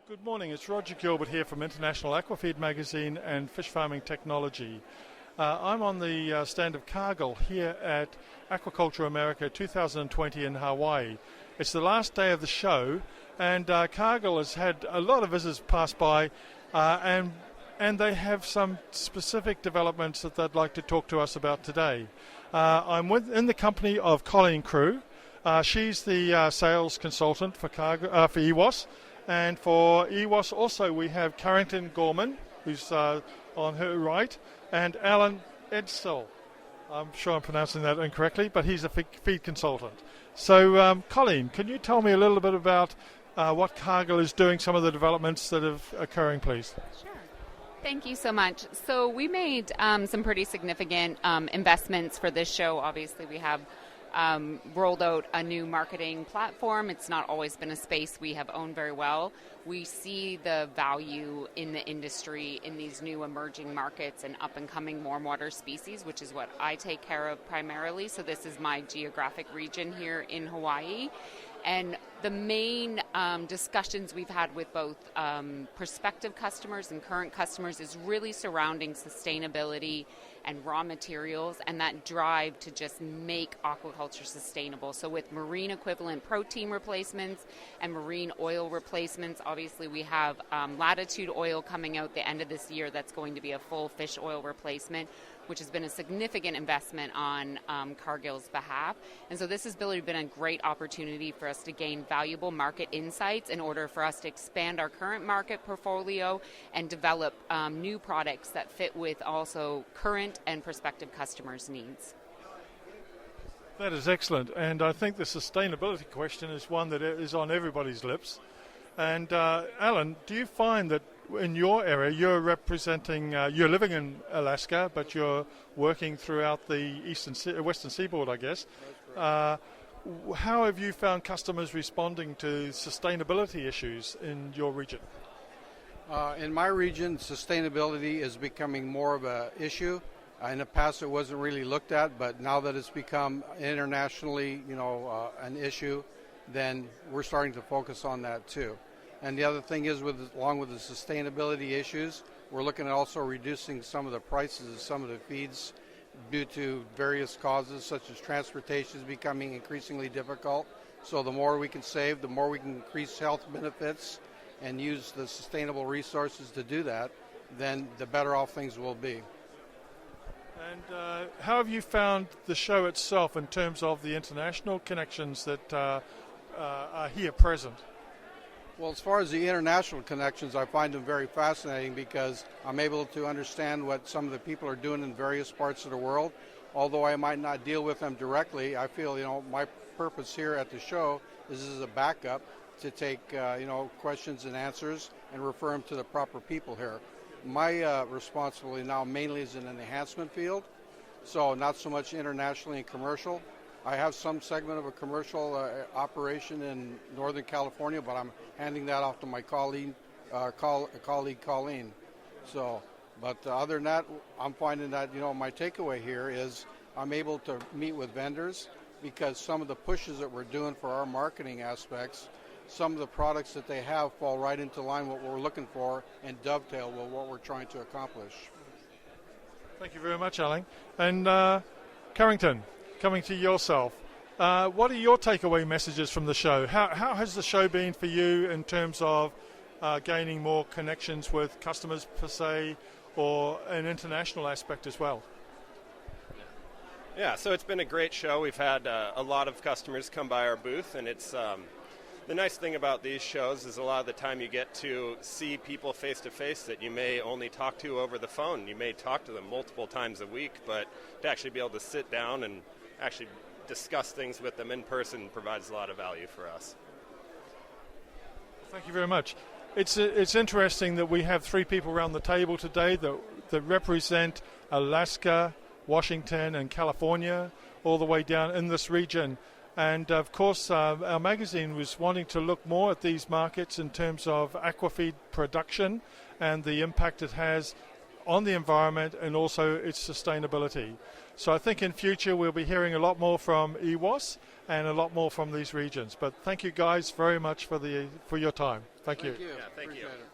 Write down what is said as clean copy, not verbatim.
Good morning, it's Roger Gilbert here from International Aquafeed Magazine and Fish Farming Technology. I'm on the stand of Cargill here at Aquaculture America 2020 in Hawaii. It's the last day of the show, and Cargill has had a lot of visitors pass by, and they have some specific developments that they'd like to talk to us about today. I'm in the company of Colleen Crewe. She's the sales consultant for for EWOS. And for EWOS also we have Carrington Gorman, who's on her right, and Alan Edsall. I'm sure I'm pronouncing that incorrectly, but he's a feed consultant. So Colleen, can you tell me a little bit about what Cargill is doing, some of the developments that are occurring, please? Sure. Thank you so much. So we made some pretty significant investments for this show. Obviously, we have rolled out a new marketing platform. It's not always been a space we have owned very well. We see the value in the industry in these new emerging markets and up and coming warm water species, which is what I take care of primarily. So this is my geographic region here in Hawaii. And the main discussions we've had with both prospective customers and current customers is really surrounding sustainability and raw materials and that drive to just make aquaculture sustainable. So with marine equivalent protein replacements and marine oil replacements, obviously we have Latitude oil coming out the end of this year that's going to be a full fish oil replacement, which has been a significant investment on Cargill's behalf. And so this has really been a great opportunity for us to gain valuable market insights in order for us to expand our current market portfolio and develop new products that fit with also current and prospective customers' needs. That is excellent, and I think the sustainability question is one that is on everybody's lips. And Alan, do you find that in your area, you're representing, you're living in Alaska, but you're working throughout the western seaboard, I guess. How have you found customers responding to sustainability issues in your region? In my region, sustainability is becoming more of an issue. In the past, it wasn't really looked at, but now that it's become internationally, an issue, then we're starting to focus on that too. And the other thing is, along with the sustainability issues, we're looking at also reducing some of the prices of some of the feeds due to various causes, such as transportation is becoming increasingly difficult. So the more we can save, the more we can increase health benefits and use the sustainable resources to do that, then the better off things will be. And how have you found the show itself in terms of the international connections that are here present? Well, as far as the international connections, I find them very fascinating because I'm able to understand what some of the people are doing in various parts of the world. Although I might not deal with them directly, I feel, my purpose here at the show is as a backup to take, questions and answers and refer them to the proper people here. My responsibility now mainly is in an enhancement field, so not so much internationally and commercial. I have some segment of a commercial operation in Northern California, but I'm handing that off to my colleague Colleen. So, but other than that, I'm finding that, my takeaway here is I'm able to meet with vendors because some of the pushes that we're doing for our marketing aspects, some of the products that they have fall right into line with what we're looking for and dovetail with what we're trying to accomplish. Thank you very much, Alan. And Carrington, coming to yourself, what are your takeaway messages from the show? How has the show been for you in terms of gaining more connections with customers per se, or an international aspect as well? Yeah, so it's been a great show. We've had a lot of customers come by our booth, and it's the nice thing about these shows is a lot of the time you get to see people face to face that you may only talk to over the phone. You may talk to them multiple times a week, but to actually be able to sit down and actually discuss things with them in person provides a lot of value for us. Thank you very much. It's interesting that we have three people around the table today that represent Alaska, Washington, and California, all the way down in this region. And of course, our magazine was wanting to look more at these markets in terms of aquafeed production and the impact it has on the environment and also its sustainability. So I think in future we'll be hearing a lot more from EWOS and a lot more from these regions. But thank you guys very much for your time. Thank you. Thank you. Yeah, thank you. Appreciate it.